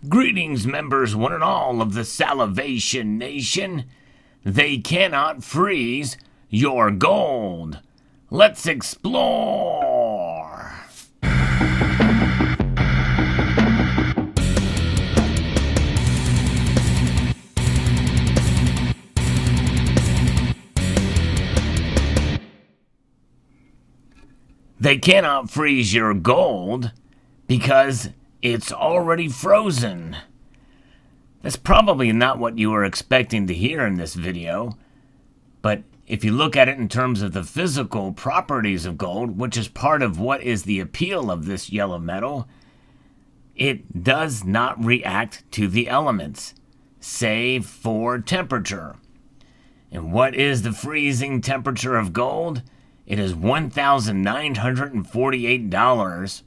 Greetings, members, one and all of the Salivation Nation. They cannot freeze your gold. Let's explore. They cannot freeze your gold because it's already frozen. That's probably not what you were expecting to hear in this video, but if you look at it in terms of the physical properties of gold, which is part of what is the appeal of this yellow metal, it does not react to the elements, save for temperature. And what is the freezing temperature of gold? It is $1,948.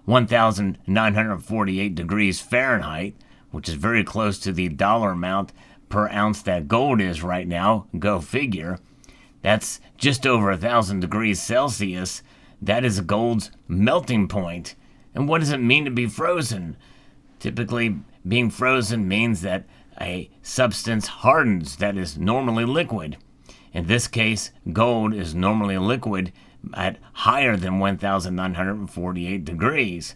1,948 degrees Fahrenheit, which is very close to the dollar amount per ounce that gold is right now. Go figure. That's just over 1,000 degrees Celsius. That is gold's melting point. And what does it mean to be frozen? Typically, being frozen means that a substance hardens that is normally liquid. In this case, gold is normally liquid at higher than 1,948 degrees.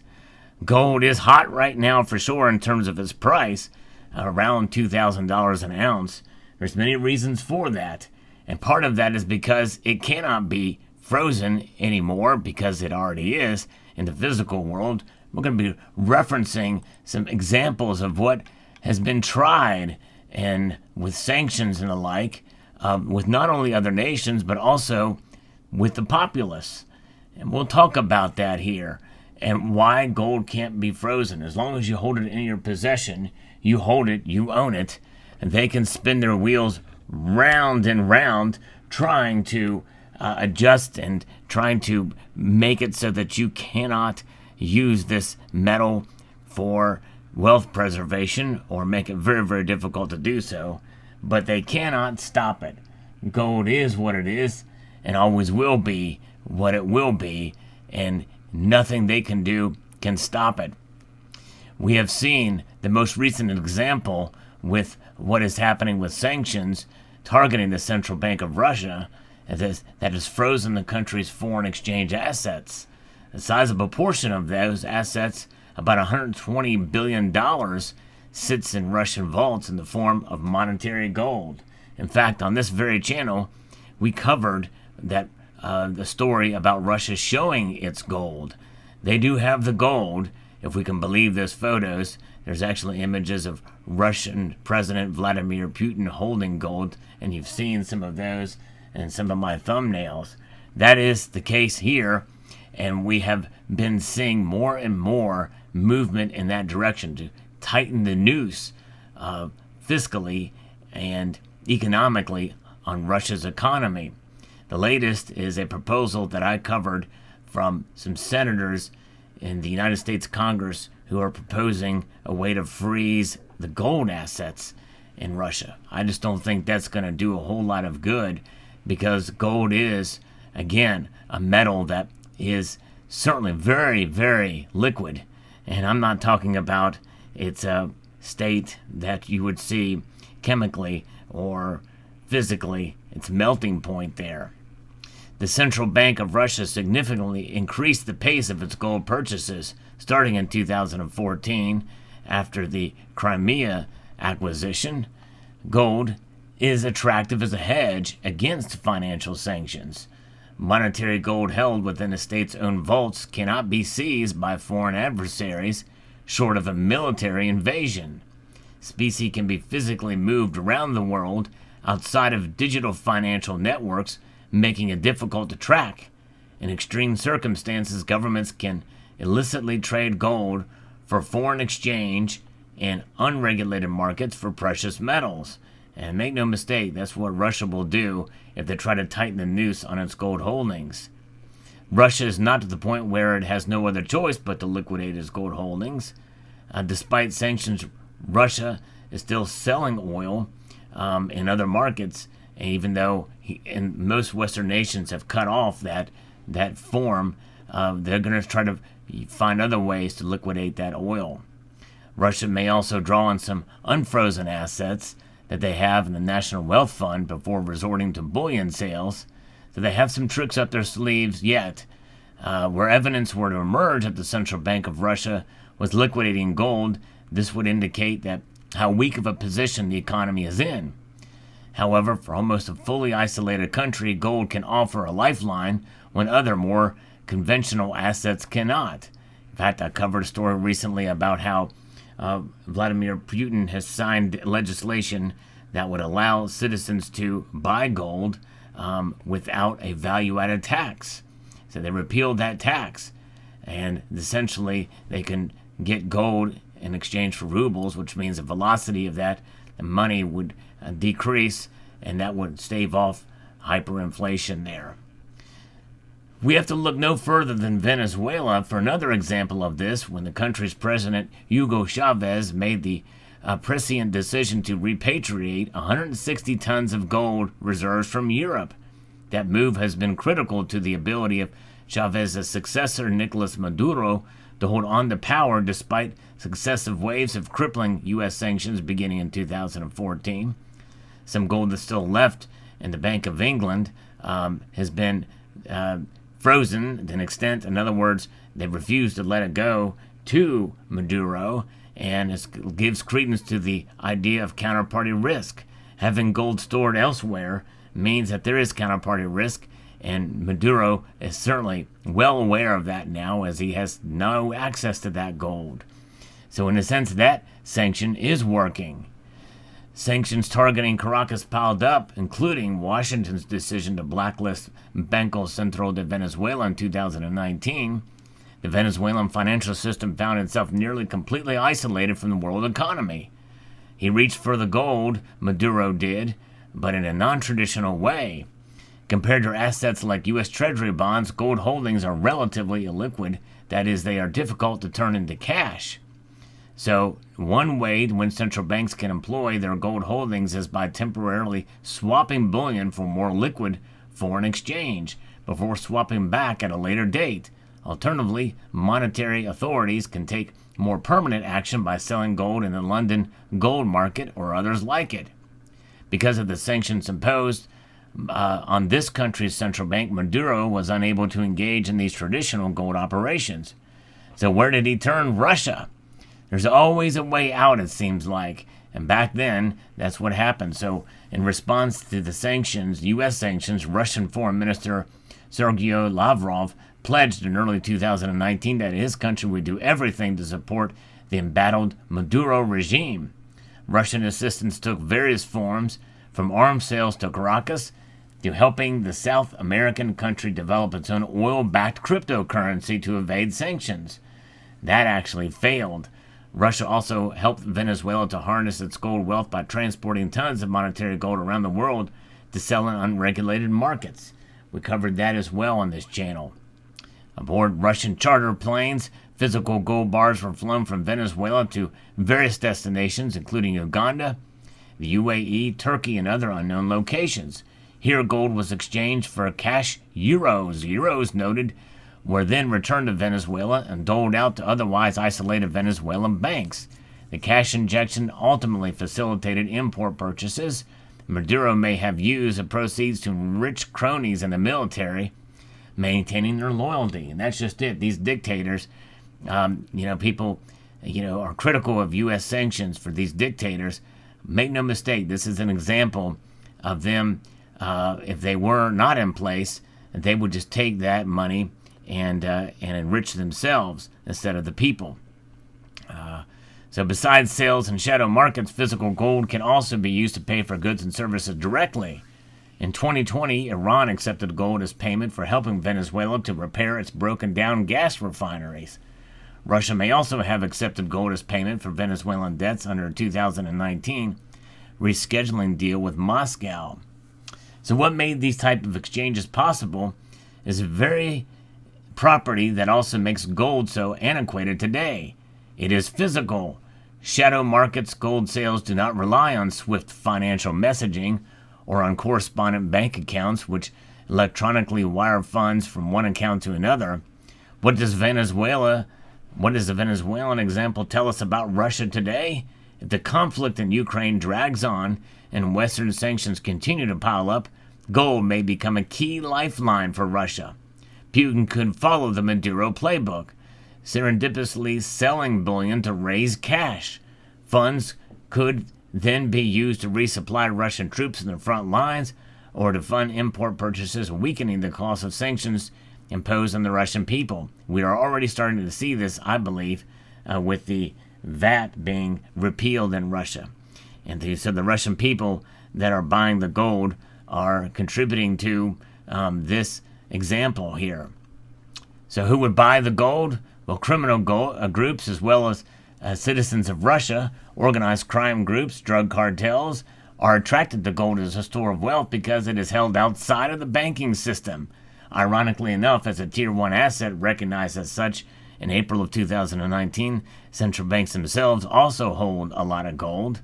Gold is hot right now for sure in terms of its price, around $2,000 an ounce. There's many reasons for that, and part of that is because it cannot be frozen anymore because it already is in the physical world. We're going to be referencing some examples of what has been tried and with sanctions and the like, with not only other nations but also with the populace. And we'll talk about that here and why gold can't be frozen. As long as you hold it in your possession, you hold it, you own it, and they can spin their wheels round and round trying to adjust and trying to make it so that you cannot use this metal for wealth preservation or make it very, very difficult to do so. But they cannot stop it. Gold is what it is and always will be what it will be, and nothing they can do can stop it. We have seen the most recent example with what is happening with sanctions targeting the Central Bank of Russia that has frozen the country's foreign exchange assets. A sizable portion of those assets, about $120 billion, sits in Russian vaults in the form of monetary gold. In fact, on this very channel, we covered that the story about Russia showing its gold. They do have the gold, if we can believe those photos. There's actually images of Russian President Vladimir Putin holding gold, and you've seen some of those in some of my thumbnails. That is the case here, and we have been seeing more and more movement in that direction to tighten the noose fiscally and economically on Russia's economy. The latest is a proposal that I covered from some senators in the United States Congress who are proposing a way to freeze the gold assets in Russia. I just don't think that's going to do a whole lot of good because gold is, again, a metal that is certainly very, very liquid. And I'm not talking about its state that you would see chemically or physically, its melting point there. The Central Bank of Russia significantly increased the pace of its gold purchases starting in 2014 after the Crimea acquisition. Gold is attractive as a hedge against financial sanctions. Monetary gold held within a state's own vaults cannot be seized by foreign adversaries short of a military invasion. Specie can be physically moved around the world outside of digital financial networks, making it difficult to track. In extreme circumstances, governments can illicitly trade gold for foreign exchange in unregulated markets for precious metals. And make no mistake, that's what Russia will do if they try to tighten the noose on its gold holdings. Russia is not to the point where it has no other choice but to liquidate its gold holdings. Despite sanctions, Russia is still selling oil in other markets, even though most Western nations have cut off that form. They're going to try to find other ways to liquidate that oil. Russia may also draw on some unfrozen assets that they have in the National Wealth Fund before resorting to bullion sales. So they have some tricks up their sleeves yet. Where evidence were to emerge that the Central Bank of Russia was liquidating gold, this would indicate that how weak of a position the economy is in. However, for almost a fully isolated country, gold can offer a lifeline when other more conventional assets cannot. In fact, I covered a story recently about how Vladimir Putin has signed legislation that would allow citizens to buy gold without a value-added tax. So they repealed that tax, and essentially they can get gold in exchange for rubles, which means the velocity of that money would decrease, and that would stave off hyperinflation there. We have to look no further than Venezuela for another example of this, when the country's president, Hugo Chavez, made the prescient decision to repatriate 160 tons of gold reserves from Europe. That move has been critical to the ability of Chavez's successor, Nicolas Maduro, to hold on to power despite successive waves of crippling U.S. sanctions beginning in 2014. Some gold that's still left in the Bank of England has been frozen to an extent. In other words, they refuse to let it go to Maduro, and it gives credence to the idea of counterparty risk. Having gold stored elsewhere means that there is counterparty risk, and Maduro is certainly well aware of that now, as he has no access to that gold. So in a sense, that sanction is working. Sanctions targeting Caracas piled up, including Washington's decision to blacklist Banco Central de Venezuela in 2019. The Venezuelan financial system found itself nearly completely isolated from the world economy. He reached for the gold, Maduro did, but in a non-traditional way. Compared to assets like U.S. Treasury bonds, gold holdings are relatively illiquid. That is, they are difficult to turn into cash. So one way when central banks can employ their gold holdings is by temporarily swapping bullion for more liquid foreign exchange before swapping back at a later date. Alternatively, monetary authorities can take more permanent action by selling gold in the London gold market or others like it. Because of the sanctions imposed on this country's central bank, Maduro was unable to engage in these traditional gold operations. So where did he turn? Russia. There's always a way out, it seems like. And back then, that's what happened. So in response to the sanctions, U.S. sanctions, Russian Foreign Minister Sergei Lavrov pledged in early 2019 that his country would do everything to support the embattled Maduro regime. Russian assistance took various forms, from arms sales to Caracas to helping the South American country develop its own oil-backed cryptocurrency to evade sanctions. That actually failed. Russia also helped Venezuela to harness its gold wealth by transporting tons of monetary gold around the world to sell in unregulated markets. We covered that as well on this channel. Aboard Russian charter planes, physical gold bars were flown from Venezuela to various destinations, including Uganda, the UAE, Turkey, and other unknown locations. Here, gold was exchanged for cash euros. Euros, noted, were then returned to Venezuela and doled out to otherwise isolated Venezuelan banks. The cash injection ultimately facilitated import purchases. Maduro may have used the proceeds to enrich cronies in the military, maintaining their loyalty. And that's just it. These dictators, people, are critical of U.S. sanctions for these dictators. Make no mistake, this is an example of them. If they were not in place, they would just take that money and enrich themselves instead of the people. So besides sales and shadow markets, physical gold can also be used to pay for goods and services directly. In 2020, Iran accepted gold as payment for helping Venezuela to repair its broken-down gas refineries. Russia may also have accepted gold as payment for Venezuelan debts under a 2019 rescheduling deal with Moscow. So what made these type of exchanges possible is a very property that also makes gold so antiquated today. It is physical. Shadow markets, gold sales do not rely on swift financial messaging or on correspondent bank accounts which electronically wire funds from one account to another. What does Venezuela What does the Venezuelan example tell us about Russia today? If the conflict in Ukraine drags on and Western sanctions continue to pile up, gold may become a key lifeline for Russia. Putin could follow the Maduro playbook, serendipitously selling bullion to raise cash. Funds could then be used to resupply Russian troops in the front lines or to fund import purchases, weakening the cost of sanctions imposed on the Russian people. We are already starting to see this, I believe, with the VAT being repealed in Russia. And so the Russian people that are buying the gold are contributing to this example here. So who would buy the gold? Well, criminal groups as well as citizens of Russia, organized crime groups, drug cartels, are attracted to gold as a store of wealth because it is held outside of the banking system. Ironically enough, as a Tier 1 asset recognized as such, in April of 2019, central banks themselves also hold a lot of gold.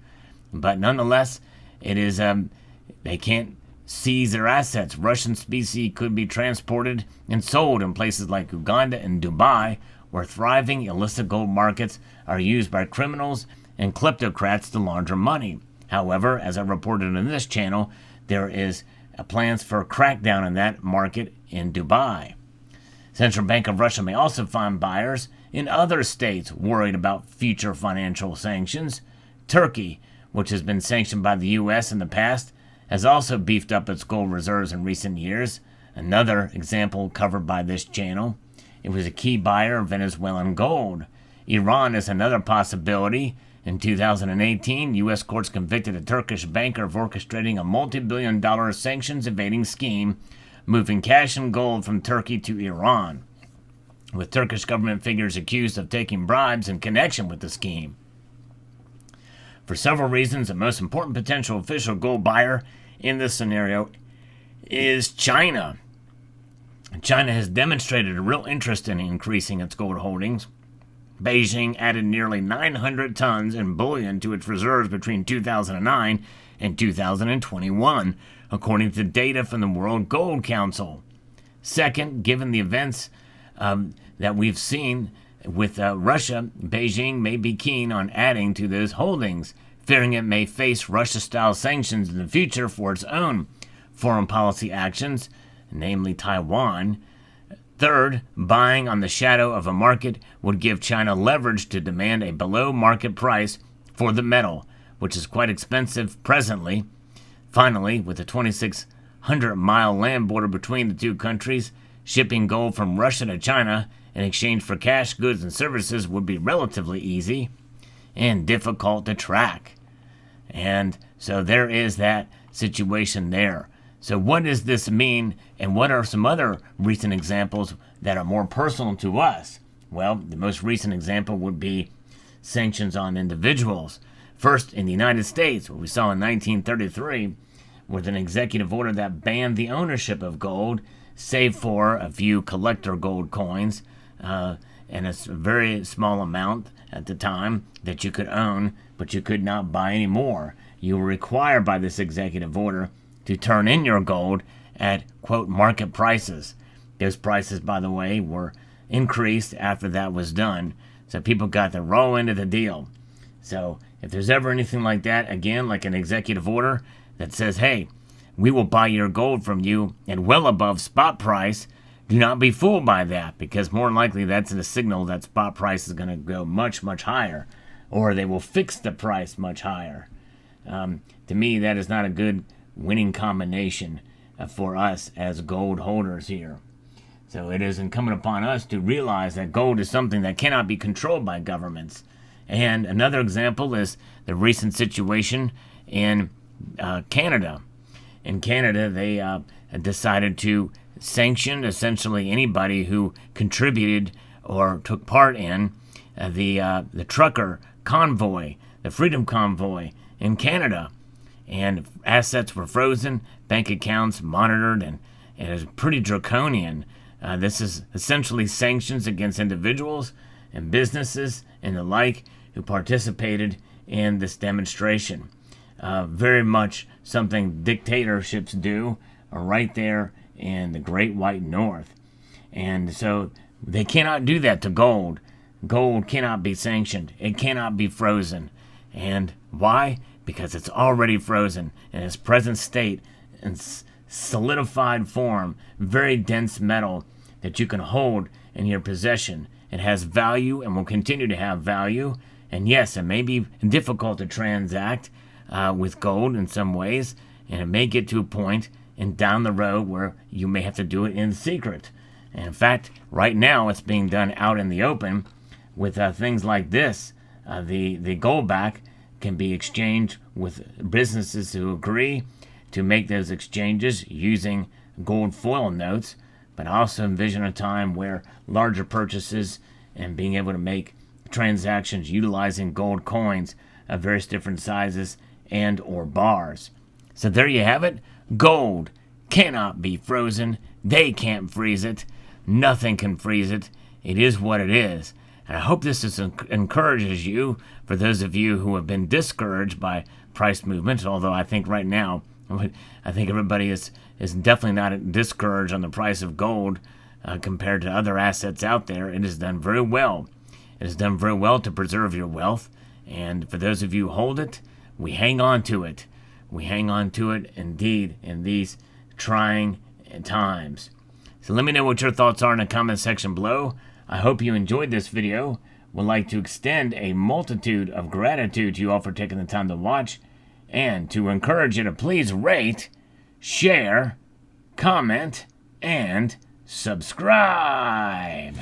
But nonetheless, it is they can't seize their assets. Russian specie could be transported and sold in places like Uganda and Dubai, where thriving illicit gold markets are used by criminals and kleptocrats to launder money. However, as I reported on this channel, there is plans for a crackdown in that market in Dubai. Central Bank of Russia may also find buyers in other states worried about future financial sanctions. Turkey, which has been sanctioned by the U.S. in the past, has also beefed up its gold reserves in recent years. Another example covered by this channel. It was a key buyer of Venezuelan gold. Iran is another possibility. In 2018, U.S. courts convicted a Turkish banker of orchestrating a multi-billion-dollar sanctions evading scheme, moving cash and gold from Turkey to Iran, with Turkish government figures accused of taking bribes in connection with the scheme. For several reasons, the most important potential official gold buyer in this scenario is China. China has demonstrated a real interest in increasing its gold holdings. Beijing added nearly 900 tons in bullion to its reserves between 2009 and 2021, according to data from the World Gold Council. Second, given the events that we've seen with Russia, Beijing may be keen on adding to those holdings, fearing it may face Russia-style sanctions in the future for its own foreign policy actions, namely Taiwan. Third, buying on the shadow of a market would give China leverage to demand a below-market price for the metal, which is quite expensive presently. Finally, with a 2,600-mile land border between the two countries, shipping gold from Russia to China in exchange for cash, goods, and services would be relatively easy and difficult to track. And so there is that situation there. So what does this mean, and what are some other recent examples that are more personal to us? Well, the most recent example would be sanctions on individuals. First, in the United States, what we saw in 1933, with an executive order that banned the ownership of gold, save for a few collector gold coins, and a very small amount at the time that you could own, but you could not buy any more. You were required by this executive order to turn in your gold at, quote, market prices. Those prices, by the way, were increased after that was done, so people got the raw end of the deal. So if there's ever anything like that, again, like an executive order that says, hey, we will buy your gold from you at well above spot price, do not be fooled by that, because more than likely that's a signal that spot price is going to go much, much higher, or they will fix the price much higher. To me, that is not a good winning combination for us as gold holders here. So it is incumbent upon us to realize that gold is something that cannot be controlled by governments. And another example is the recent situation in Canada. In Canada, they decided to sanction essentially anybody who contributed or took part in the trucker convoy, the Freedom Convoy in Canada. And assets were frozen, bank accounts monitored, and it was pretty draconian. This is essentially sanctions against individuals and businesses and the like who participated in this demonstration. Very much something dictatorships do right there in the Great White North. And so they cannot do that to gold. gold cannot be sanctioned. It cannot be frozen. And why? Because it's already frozen in its present state, in solidified form, very dense metal that you can hold in your possession. It has value and will continue to have value. And yes, it may be difficult to transact with gold in some ways, and it may get to a point and down the road where you may have to do it in secret. And in fact, right now it's being done out in the open with things like this. The gold back can be exchanged with businesses who agree to make those exchanges using gold foil notes, but I also envision a time where larger purchases and being able to make transactions utilizing gold coins of various different sizes and or bars. So there you have it. Gold cannot be frozen. They can't freeze it. Nothing can freeze it. It is what it is. And I hope this encourages you, for those of you who have been discouraged by price movements, although I think right now, I think everybody is definitely not discouraged on the price of gold compared to other assets out there. It has done very well. It has done very well to preserve your wealth. And for those of you who hold it, we hang on to it. We hang on to it indeed in these trying times. So let me know what your thoughts are in the comment section below. I hope you enjoyed this video. Would like to extend a multitude of gratitude to you all for taking the time to watch, and to encourage you to please rate, share, comment, and subscribe.